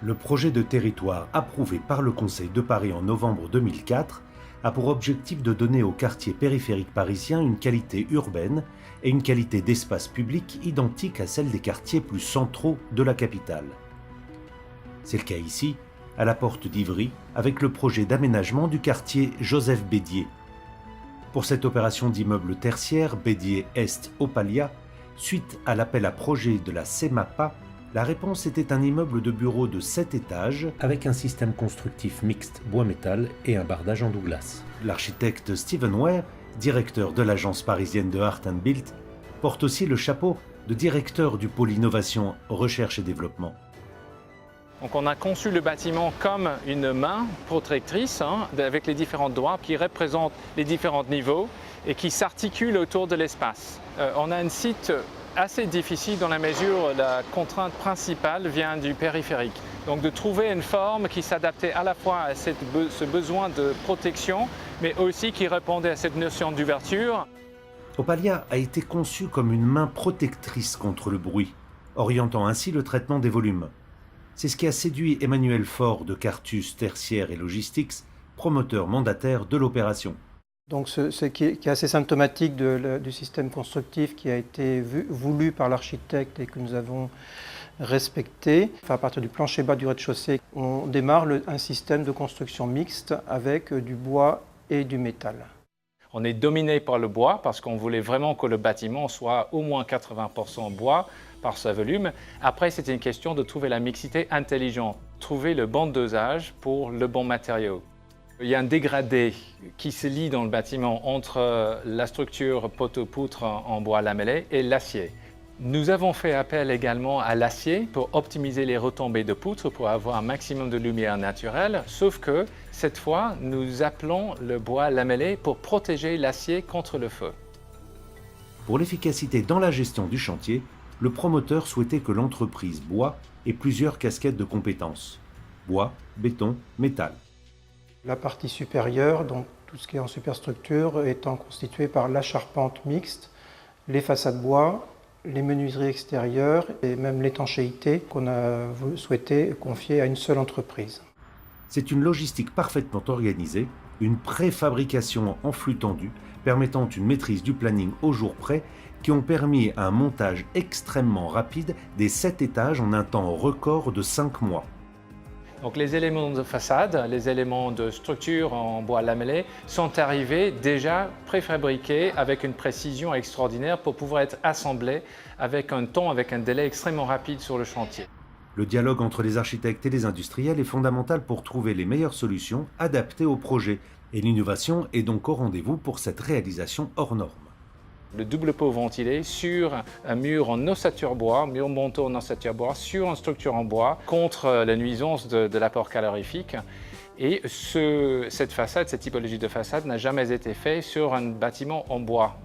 Le projet de territoire approuvé par le Conseil de Paris en novembre 2004 a pour objectif de donner aux quartiers périphériques parisiens une qualité urbaine et une qualité d'espace public identique à celle des quartiers plus centraux de la capitale. C'est le cas ici, à la porte d'Ivry, avec le projet d'aménagement du quartier Joseph Bédier. Pour cette opération d'immeuble tertiaire Bédier Est Opalia, suite à l'appel à projet de la CEMAPA, la réponse était un immeuble de bureaux de 7 étages avec un système constructif mixte bois-métal et un bardage en douglas. L'architecte Steven Ware, directeur de l'agence parisienne de Art & Built, porte aussi le chapeau de directeur du pôle innovation, recherche et développement. Donc on a conçu le bâtiment comme une main protectrice avec les différents doigts qui représentent les différents niveaux et qui s'articulent autour de l'espace. On a un site assez difficile dans la mesure où la contrainte principale vient du périphérique. Donc de trouver une forme qui s'adaptait à la fois à ce besoin de protection, mais aussi qui répondait à cette notion d'ouverture. Opalia a été conçu comme une main protectrice contre le bruit, orientant ainsi le traitement des volumes. C'est ce qui a séduit Emmanuel Faure de Cartus Tertiaire et Logistics, promoteur mandataire de l'opération. Donc ce qui est assez symptomatique du système constructif qui a été voulu par l'architecte et que nous avons respecté. Enfin, à partir du plancher bas du rez-de-chaussée, on démarre un système de construction mixte avec du bois et du métal. On est dominé par le bois parce qu'on voulait vraiment que le bâtiment soit au moins 80% bois par ce volume. Après, c'était une question de trouver la mixité intelligente, trouver le bon dosage pour le bon matériau. Il y a un dégradé qui se lie dans le bâtiment entre la structure poteau-poutre en bois lamellé et l'acier. Nous avons fait appel également à l'acier pour optimiser les retombées de poutre pour avoir un maximum de lumière naturelle, sauf que cette fois, nous appelons le bois lamellé pour protéger l'acier contre le feu. Pour l'efficacité dans la gestion du chantier, le promoteur souhaitait que l'entreprise bois ait plusieurs casquettes de compétences. Bois, béton, métal. La partie supérieure, donc tout ce qui est en superstructure, étant constituée par la charpente mixte, les façades bois, les menuiseries extérieures et même l'étanchéité qu'on a souhaité confier à une seule entreprise. C'est une logistique parfaitement organisée, une préfabrication en flux tendu permettant une maîtrise du planning au jour près qui ont permis un montage extrêmement rapide des 7 étages en un temps record de 5 mois. Donc les éléments de façade, les éléments de structure en bois lamellé sont arrivés déjà préfabriqués avec une précision extraordinaire pour pouvoir être assemblés avec un temps, avec un délai extrêmement rapide sur le chantier. Le dialogue entre les architectes et les industriels est fondamental pour trouver les meilleures solutions adaptées au projet. Et l'innovation est donc au rendez-vous pour cette réalisation hors norme. Le double pot ventilé sur un mur en ossature bois, mur manteau en ossature bois, sur une structure en bois, contre la nuisance de l'apport calorifique. Et cette façade, cette typologie de façade n'a jamais été faite sur un bâtiment en bois.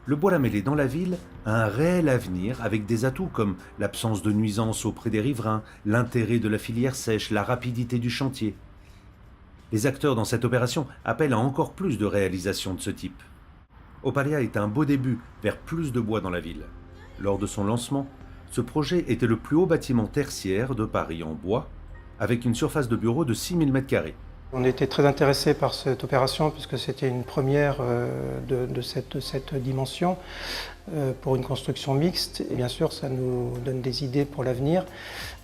Le bois lamellé dans la ville a un réel avenir avec des atouts comme l'absence de nuisance auprès des riverains, l'intérêt de la filière sèche, la rapidité du chantier. Les acteurs dans cette opération appellent à encore plus de réalisations de ce type. Opalia est un beau début vers plus de bois dans la ville. Lors de son lancement, ce projet était le plus haut bâtiment tertiaire de Paris en bois, avec une surface de bureau de 6000 m². On était très intéressés par cette opération puisque c'était une première de cette dimension pour une construction mixte. Et bien sûr, ça nous donne des idées pour l'avenir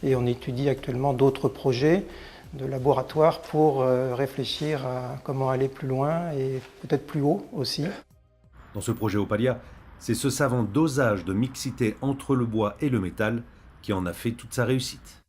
et on étudie actuellement d'autres projets de laboratoire pour réfléchir à comment aller plus loin et peut-être plus haut aussi. Dans ce projet Opalia, c'est ce savant dosage de mixité entre le bois et le métal qui en a fait toute sa réussite.